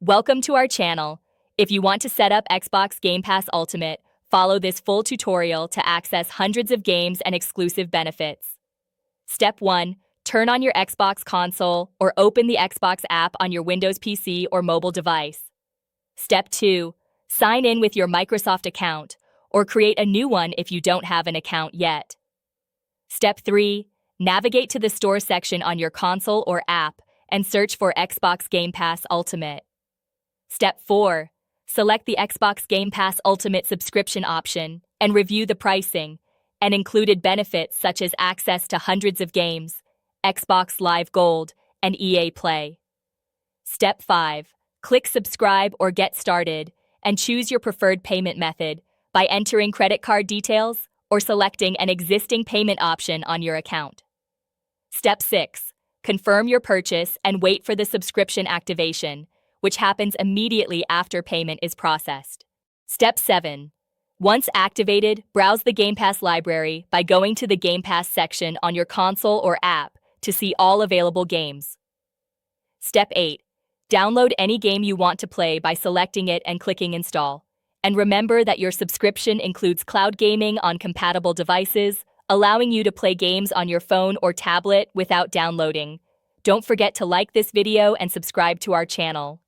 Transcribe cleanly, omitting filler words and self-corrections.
Welcome to our channel. If you want to set up Xbox Game Pass Ultimate, follow this full tutorial to access hundreds of games and exclusive benefits. Step 1. Turn on your Xbox console or open the Xbox app on your Windows PC or mobile device. Step 2. Sign in with your Microsoft account or create a new one if you don't have an account yet. Step 3. Navigate to the store section on your console or app and search for Xbox Game Pass Ultimate. Step 4. Select the Xbox Game Pass Ultimate subscription option and review the pricing and included benefits such as access to hundreds of games, Xbox Live Gold, and EA Play. Step 5. Click subscribe or get started and choose your preferred payment method by entering credit card details or selecting an existing payment option on your account. Step 6. Confirm your purchase and wait for the subscription activation, which happens immediately after payment is processed. Step 7. Once activated, browse the Game Pass library by going to the Game Pass section on your console or app to see all available games. Step 8. Download any game you want to play by selecting it and clicking Install. And remember that your subscription includes cloud gaming on compatible devices, allowing you to play games on your phone or tablet without downloading. Don't forget to like this video and subscribe to our channel.